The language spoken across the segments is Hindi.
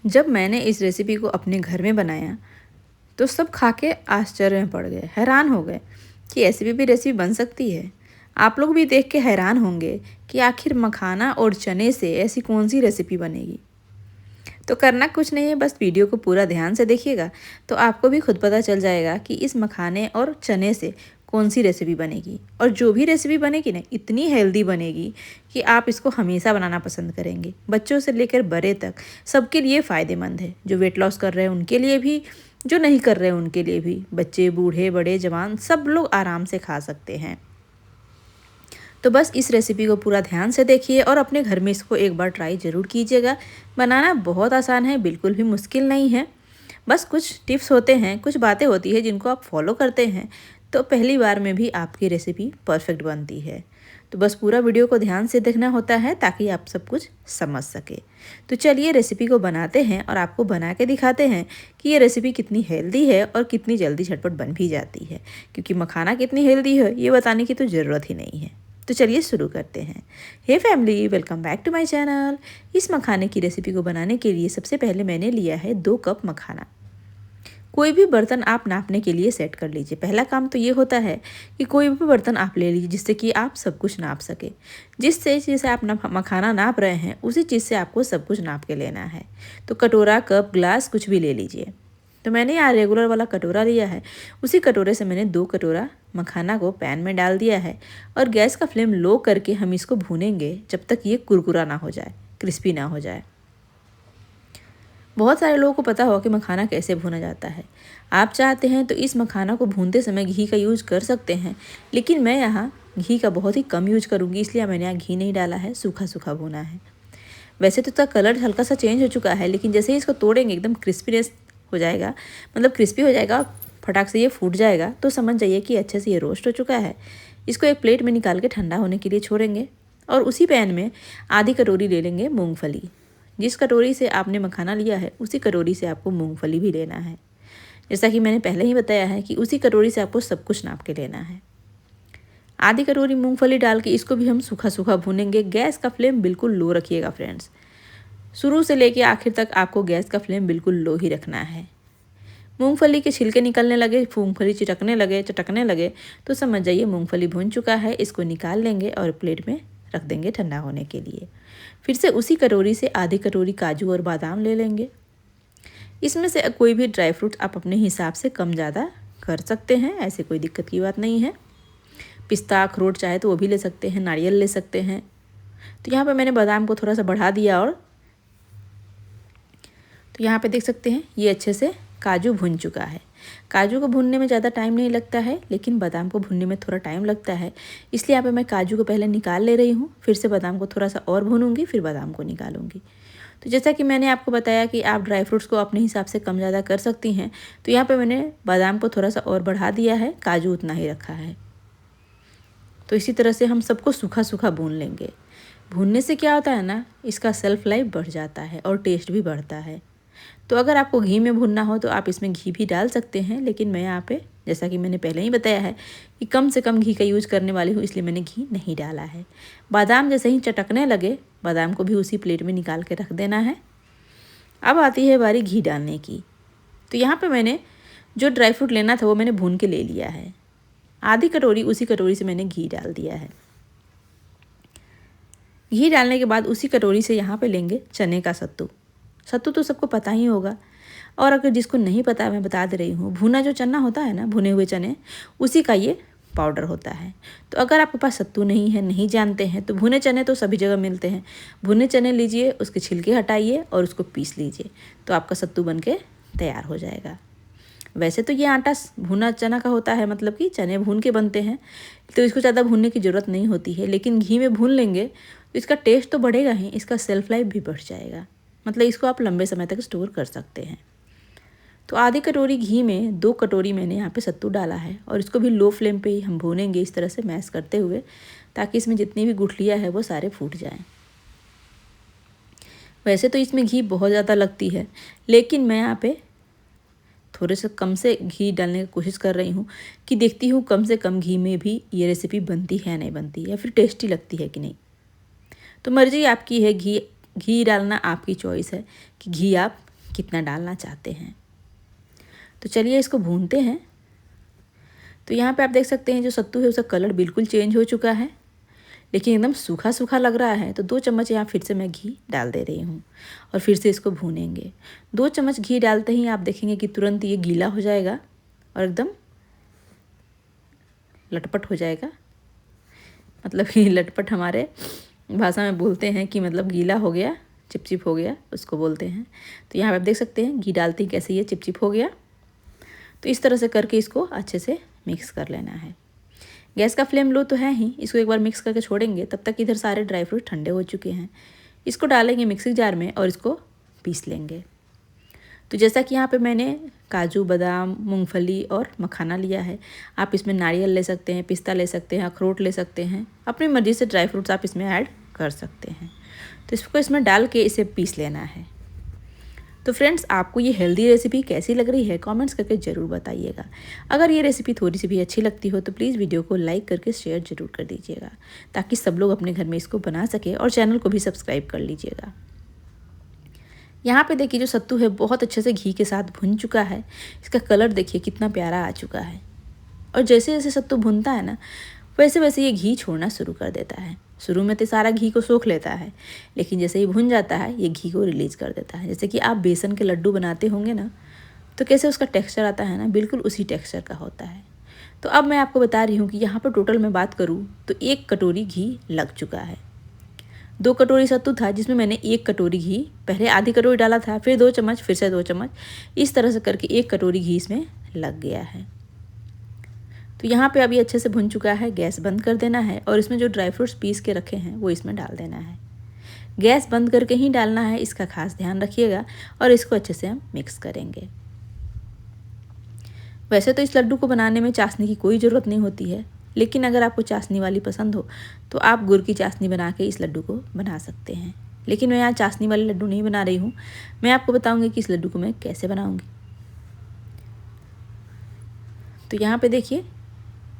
जब मैंने इस रेसिपी को अपने घर में बनाया तो सब खा के आश्चर्य में पड़ गए, हैरान हो गए कि ऐसी भी रेसिपी बन सकती है। आप लोग भी देख के हैरान होंगे कि आखिर मखाना और चने से ऐसी कौन सी रेसिपी बनेगी। तो करना कुछ नहीं है, बस वीडियो को पूरा ध्यान से देखिएगा तो आपको भी खुद पता चल जाएगा कि इस मखाने और चने से कौन सी रेसिपी बनेगी। और जो भी रेसिपी बनेगी ना, इतनी हेल्दी बनेगी कि आप इसको हमेशा बनाना पसंद करेंगे। बच्चों से लेकर बड़े तक सबके लिए फ़ायदेमंद है। जो वेट लॉस कर रहे हैं उनके लिए भी, जो नहीं कर रहे हैं उनके लिए भी, बच्चे बूढ़े बड़े जवान सब लोग आराम से खा सकते हैं। तो बस इस रेसिपी को पूरा ध्यान से देखिए और अपने घर में इसको एक बार ट्राई ज़रूर कीजिएगा। बनाना बहुत आसान है, बिल्कुल भी मुश्किल नहीं है। बस कुछ टिप्स होते हैं, कुछ बातें होती है जिनको आप फॉलो करते हैं तो पहली बार में भी आपकी रेसिपी परफेक्ट बनती है। तो बस पूरा वीडियो को ध्यान से देखना होता है ताकि आप सब कुछ समझ सके। तो चलिए रेसिपी को बनाते हैं और आपको बना के दिखाते हैं कि ये रेसिपी कितनी हेल्दी है और कितनी जल्दी झटपट बन भी जाती है। क्योंकि मखाना कितनी हेल्दी है ये बताने की तो ज़रूरत ही नहीं है। तो चलिए शुरू करते हैं। Hey family, welcome back to my channel. इस मखाने की रेसिपी को बनाने के लिए सबसे पहले मैंने लिया है 2 कप मखाना। कोई भी बर्तन आप नापने के लिए सेट कर लीजिए। पहला काम तो ये होता है कि कोई भी बर्तन आप ले लीजिए जिससे कि आप सब कुछ नाप सके। जिस चीज़ से आप मखाना नाप रहे हैं उसी चीज़ से आपको सब कुछ नाप के लेना है। तो कटोरा, कप, ग्लास कुछ भी ले लीजिए। तो मैंने यहाँ रेगुलर वाला कटोरा लिया है। उसी कटोरे से मैंने 2 कटोरा मखाना को पैन में डाल दिया है और गैस का फ्लेम लो करके हम इसको भूनेंगे जब तक ये कुरकुरा ना हो जाए, क्रिस्पी ना हो जाए। बहुत सारे लोगों को पता होगा कि मखाना कैसे भुना जाता है। आप चाहते हैं तो इस मखाना को भूनते समय घी का यूज़ कर सकते हैं, लेकिन मैं यहाँ घी का बहुत ही कम यूज करूँगी, इसलिए मैंने यहाँ घी नहीं डाला है, सूखा सूखा भुना है। वैसे तो इसका कलर हल्का सा चेंज हो चुका है, लेकिन जैसे ही इसको तोड़ेंगे एकदम क्रिस्पीनेस हो जाएगा, मतलब क्रिस्पी हो जाएगा, फटाक से ये फूट जाएगा, तो समझ जाइए कि अच्छे से ये रोस्ट हो चुका है। इसको एक प्लेट में निकाल के ठंडा होने के लिए छोड़ेंगे और उसी पैन में आधी कटोरी ले लेंगे मूंगफली। जिस कटोरी से आपने मखाना लिया है उसी कटोरी से आपको मूंगफली भी लेना है। जैसा कि मैंने पहले ही बताया है कि उसी कटोरी से आपको सब कुछ नाप के लेना है। आधी कटोरी मूंगफली डाल के इसको भी हम सूखा सूखा भूनेंगे। गैस का फ्लेम बिल्कुल लो रखिएगा फ्रेंड्स। शुरू से लेके आखिर तक आपको गैस का फ्लेम बिल्कुल लो ही रखना है। मूंगफली के छिलके निकलने लगे, मूंगफली चटकने लगे तो समझ जाइए मूंगफली भून चुका है। इसको निकाल लेंगे और प्लेट में रख देंगे ठंडा होने के लिए। फिर से उसी कटोरी से आधी कटोरी काजू और बादाम ले लेंगे। इसमें से कोई भी ड्राई फ्रूट आप अपने हिसाब से कम ज़्यादा कर सकते हैं, ऐसे कोई दिक्कत की बात नहीं है। पिस्ता, अखरोट चाहे तो वो भी ले सकते हैं, नारियल ले सकते हैं। तो यहाँ पे मैंने बादाम को थोड़ा सा बढ़ा दिया और तो यहाँ पे देख सकते हैं ये अच्छे से काजू भुन चुका है। काजू को भुनने में ज़्यादा टाइम नहीं लगता है, लेकिन बादाम को भुनने में थोड़ा टाइम लगता है। इसलिए यहाँ पे मैं काजू को पहले निकाल ले रही हूँ, फिर से बादाम को थोड़ा सा और भूनूंगी, फिर बादाम को निकालूंगी। तो जैसा कि मैंने आपको बताया कि आप ड्राई फ्रूट्स को अपने हिसाब से कम ज़्यादा कर सकती हैं, तो यहाँ पर मैंने बादाम को थोड़ा सा और बढ़ा दिया है, काजू उतना ही रखा है। तो इसी तरह से हम सबको सूखा सूखा भून लेंगे। भूनने से क्या होता है ना, इसका सेल्फ लाइफ बढ़ जाता है और टेस्ट भी बढ़ता है। तो अगर आपको घी में भुनना हो तो आप इसमें घी भी डाल सकते हैं, लेकिन मैं यहाँ पे जैसा कि मैंने पहले ही बताया है कि कम से कम घी का यूज़ करने वाली हूँ, इसलिए मैंने घी नहीं डाला है। बादाम जैसे ही चटकने लगे, बादाम को भी उसी प्लेट में निकाल के रख देना है। अब आती है बारी घी डालने की। तो यहाँ पर मैंने जो ड्राई फ्रूट लेना था वो मैंने भून के ले लिया है। आधी कटोरी उसी कटोरी से मैंने घी डाल दिया है। घी डालने के बाद उसी कटोरी से यहाँ पे लेंगे चने का सत्तू। सत्तू तो सबको पता ही होगा, और अगर जिसको नहीं पता मैं बता दे रही हूँ, भुना जो चना होता है ना, भुने हुए चने, उसी का ये पाउडर होता है। तो अगर आपके पास सत्तू नहीं है, नहीं जानते हैं, तो भुने चने तो सभी जगह मिलते हैं। भुने चने लीजिए, उसके छिलके हटाइए और उसको पीस लीजिए, तो आपका सत्तू बन के तैयार हो जाएगा। वैसे तो ये आटा भुना चना का होता है, मतलब कि चने भून के बनते हैं, तो इसको ज़्यादा भूनने की ज़रूरत नहीं होती है। लेकिन घी में भून लेंगे तो इसका टेस्ट तो बढ़ेगा ही, इसका सेल्फ लाइफ भी बढ़ जाएगा, मतलब इसको आप लंबे समय तक स्टोर कर सकते हैं। तो आधी कटोरी घी में 2 कटोरी मैंने यहाँ पे सत्तू डाला है और इसको भी लो फ्लेम पे ही हम भूनेंगे, इस तरह से मैश करते हुए, ताकि इसमें जितनी भी गुठलियाँ है वो सारे फूट जाएँ। वैसे तो इसमें घी बहुत ज़्यादा लगती है, लेकिन मैं यहाँ पे थोड़े से कम से घी डालने की कोशिश कर रही हूँ कि देखती हूँ कम से कम घी में भी ये रेसिपी बनती है नहीं बनती, या फिर टेस्टी लगती है कि नहीं। तो मर्जी आपकी है, घी डालना आपकी चॉइस है कि घी आप कितना डालना चाहते हैं। तो चलिए इसको भूनते हैं। तो यहाँ पे आप देख सकते हैं जो सत्तू है उसका कलर बिल्कुल चेंज हो चुका है, लेकिन एकदम सूखा सूखा लग रहा है। तो 2 चम्मच यहाँ फिर से मैं घी डाल दे रही हूँ और फिर से इसको भूनेंगे। 2 चम्मच घी डालते ही आप देखेंगे कि तुरंत ये गीला हो जाएगा और एकदम लटपट हो जाएगा। मतलब कि लटपट हमारे भाषा में बोलते हैं कि मतलब गीला हो गया, चिपचिप हो गया, उसको बोलते हैं। तो यहाँ पे आप देख सकते हैं घी डालते ही कैसे ये चिपचिप हो गया। तो इस तरह से करके इसको अच्छे से मिक्स कर लेना है। गैस का फ्लेम लो तो है ही, इसको एक बार मिक्स करके छोड़ेंगे। तब तक इधर सारे ड्राई फ्रूट ठंडे हो चुके हैं। इसको डालेंगे मिक्सी जार में और इसको पीस लेंगे। तो जैसा कि यहाँ पे मैंने काजू, बादाम, मूंगफली और मखाना लिया है। आप इसमें नारियल ले सकते हैं, पिस्ता ले सकते हैं, अखरोट ले सकते हैं, अपनी मर्ज़ी से ड्राई फ्रूट्स आप इसमें ऐड कर सकते हैं। तो इसको इसमें डाल के इसे पीस लेना है। तो फ्रेंड्स, आपको ये हेल्दी रेसिपी कैसी लग रही है कमेंट्स करके ज़रूर बताइएगा। अगर ये रेसिपी थोड़ी सी भी अच्छी लगती हो तो प्लीज़ वीडियो को लाइक करके शेयर ज़रूर कर दीजिएगा, ताकि सब लोग अपने घर में इसको बना सके, और चैनल को भी सब्सक्राइब कर लीजिएगा। यहाँ पे देखिए जो सत्तू है बहुत अच्छे से घी के साथ भुन चुका है। इसका कलर देखिए कितना प्यारा आ चुका है। और जैसे जैसे सत्तू भुनता है ना, वैसे वैसे ये घी छोड़ना शुरू कर देता है। शुरू में तो सारा घी को सोख लेता है, लेकिन जैसे ही भुन जाता है ये घी को रिलीज़ कर देता है। जैसे कि आप बेसन के लड्डू बनाते होंगे ना, तो कैसे उसका टेक्सचर आता है ना, बिल्कुल उसी टेक्सचर का होता है। तो अब मैं आपको बता रही हूँ कि यहाँ पर टोटल मैं बात करूँ तो 1 कटोरी घी लग चुका है। 2 कटोरी सत्तू था जिसमें मैंने 1 कटोरी घी, पहले आधी कटोरी डाला था, फिर 2 चम्मच, फिर से 2 चम्मच, इस तरह से करके 1 कटोरी घी इसमें लग गया है। तो यहाँ पे अभी अच्छे से भुन चुका है। गैस बंद कर देना है और इसमें जो ड्राई फ्रूट्स पीस के रखे हैं वो इसमें डाल देना है। गैस बंद करके ही डालना है, इसका खास ध्यान रखिएगा। और इसको अच्छे से हम मिक्स करेंगे। वैसे तो इस लड्डू को बनाने में चाशनी की कोई ज़रूरत नहीं होती है, लेकिन अगर आपको चाशनी वाली पसंद हो तो आप गुड़ की चाशनी बना के इस लड्डू को बना सकते हैं। लेकिन मैं यहाँ चाशनी वाले लड्डू नहीं बना रही हूँ। मैं आपको बताऊँगी कि इस लड्डू को मैं कैसे बनाऊँगी। तो यहाँ पे देखिए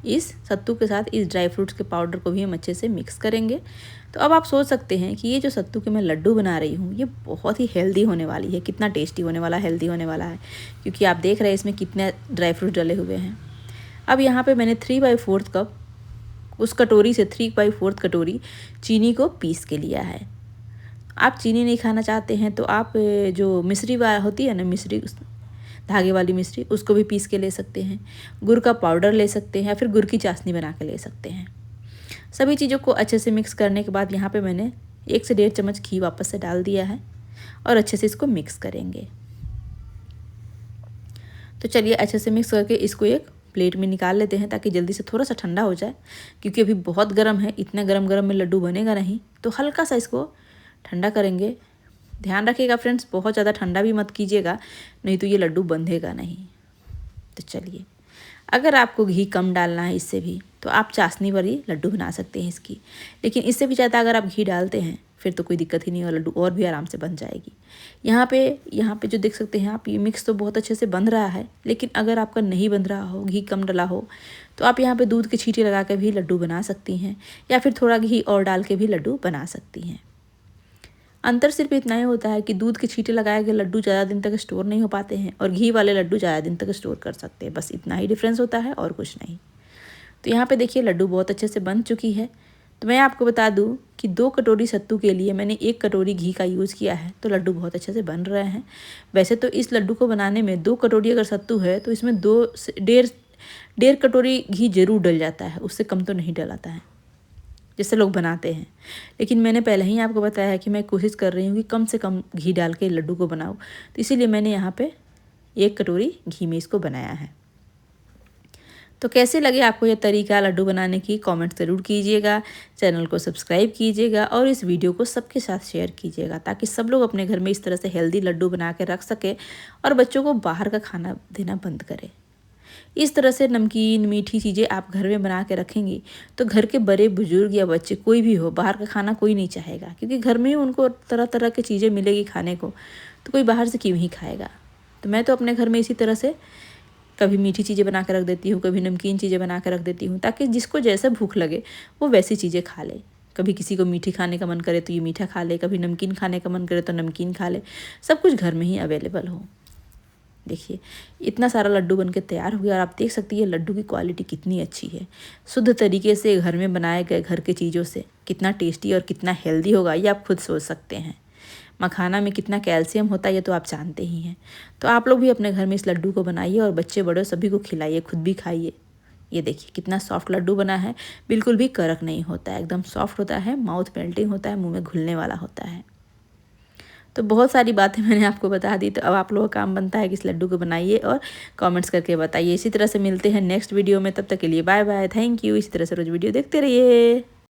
इस सत्तू के साथ इस ड्राई फ्रूट्स के पाउडर को भी हम अच्छे से मिक्स करेंगे। तो अब आप सोच सकते हैं कि ये जो सत्तू के मैं लड्डू बना रही हूँ ये बहुत ही हेल्दी होने वाली है। कितना टेस्टी होने वाला, हेल्दी होने वाला है, क्योंकि आप देख रहे हैं इसमें कितने ड्राई फ्रूट डले हुए हैं। अब यहाँ पे मैंने 3/4 कप, उस कटोरी से 3/4 कटोरी चीनी को पीस के लिया है। आप चीनी नहीं खाना चाहते हैं तो आप जो मिश्री होती है ना, मिश्री, धागे वाली मिश्री, उसको भी पीस के ले सकते हैं। गुड़ का पाउडर ले सकते हैं या फिर गुड़ की चाशनी बना के ले सकते हैं। सभी चीज़ों को अच्छे से मिक्स करने के बाद यहाँ पे मैंने 1 से 1.5 चम्मच घी वापस से डाल दिया है और अच्छे से इसको मिक्स करेंगे। तो चलिए अच्छे से मिक्स करके इसको एक प्लेट में निकाल लेते हैं, ताकि जल्दी से थोड़ा सा ठंडा हो जाए, क्योंकि अभी बहुत गर्म है। इतना गरम गरम में लड्डू बनेगा नहीं, तो हल्का सा इसको ठंडा करेंगे। ध्यान रखिएगा फ्रेंड्स, बहुत ज़्यादा ठंडा भी मत कीजिएगा, नहीं तो ये लड्डू बंधेगा नहीं। तो चलिए, अगर आपको घी कम डालना है इससे भी, तो आप चाशनी वाली लड्डू बना सकते हैं इसकी। लेकिन इससे भी ज़्यादा अगर आप घी डालते हैं फिर तो कोई दिक्कत ही नहीं, और लड्डू और भी आराम से बन जाएगी। यहाँ पे जो देख सकते हैं आप, ये मिक्स तो बहुत अच्छे से बन रहा है। लेकिन अगर आपका नहीं बन रहा हो, घी कम डला हो, तो आप यहाँ पे दूध की छींटे लगा के भी लड्डू बना सकती हैं, या फिर थोड़ा घी और डाल के भी लड्डू बना सकती हैं। अंतर सिर्फ इतना ही होता है कि दूध के छींटे लगाए गए लड्डू ज़्यादा दिन तक स्टोर नहीं हो पाते हैं, और घी वाले लड्डू ज़्यादा दिन तक स्टोर कर सकते हैं। बस इतना ही डिफरेंस होता है और कुछ नहीं। तो यहाँ पे देखिए लड्डू बहुत अच्छे से बन चुकी है। तो मैं आपको बता दूँ कि 2 कटोरी सत्तू के लिए मैंने 1 कटोरी घी का यूज़ किया है, तो लड्डू बहुत अच्छे से बन रहे हैं। वैसे तो इस लड्डू को बनाने में 2 कटोरी अगर सत्तू है तो इसमें 2 से 1.5 कटोरी घी जरूर डल जाता है, उससे कम तो नहीं डलाता है जैसे लोग बनाते हैं। लेकिन मैंने पहले ही आपको बताया है कि मैं कोशिश कर रही हूँ कि कम से कम घी डाल के लड्डू को बनाऊँ, तो इसीलिए मैंने यहाँ पे 1 कटोरी घी में इसको बनाया है। तो कैसे लगे आपको ये तरीका लड्डू बनाने की, कमेंट ज़रूर कीजिएगा, चैनल को सब्सक्राइब कीजिएगा और इस वीडियो को सबके साथ शेयर कीजिएगा, ताकि सब लोग अपने घर में इस तरह से हेल्दी लड्डू बना के रख सके और बच्चों को बाहर का खाना देना बंद करें। इस तरह से नमकीन मीठी चीज़ें आप घर में बना के रखेंगी तो घर के बड़े बुजुर्ग या बच्चे कोई भी हो, बाहर का खाना कोई नहीं चाहेगा, क्योंकि घर में ही उनको तरह तरह की चीज़ें मिलेगी खाने को, तो कोई बाहर से क्यों ही खाएगा। तो मैं तो अपने घर में इसी तरह से कभी मीठी चीज़ें बना के रख देती हूँ, कभी नमकीन चीज़ें बना के रख देती हूँ, ताकि जिसको जैसा भूख लगे वो वैसी चीज़ें खा ले। कभी किसी को मीठी खाने का मन करे तो ये मीठा खा ले, कभी नमकीन खाने का मन करे तो नमकीन खा ले। सब कुछ घर में ही अवेलेबल हो। देखिए इतना सारा लड्डू बनके तैयार हो गया और आप देख सकती है लड्डू की क्वालिटी कितनी अच्छी है। शुद्ध तरीके से घर में बनाए गए घर के चीज़ों से कितना टेस्टी और कितना हेल्दी होगा ये आप खुद सोच सकते हैं। मखाना में कितना कैल्शियम होता है ये तो आप जानते ही हैं। तो आप लोग भी अपने घर में इस लड्डू को बनाइए और बच्चे बड़े सभी को खिलाइए, खुद भी खाइए। ये देखिए कितना सॉफ्ट लड्डू बना है, बिल्कुल भी कड़क नहीं होता है, एकदम सॉफ्ट होता है, माउथ मेल्टिंग होता है, मुँह में घुलने वाला होता है। तो बहुत सारी बातें मैंने आपको बता दी। तो अब आप लोगों का काम बनता है कि इस लड्डू को बनाइए और कमेंट्स करके बताइए। इसी तरह से मिलते हैं नेक्स्ट वीडियो में, तब तक के लिए बाय बाय, थैंक यू। इसी तरह से रोज़ वीडियो देखते रहिए।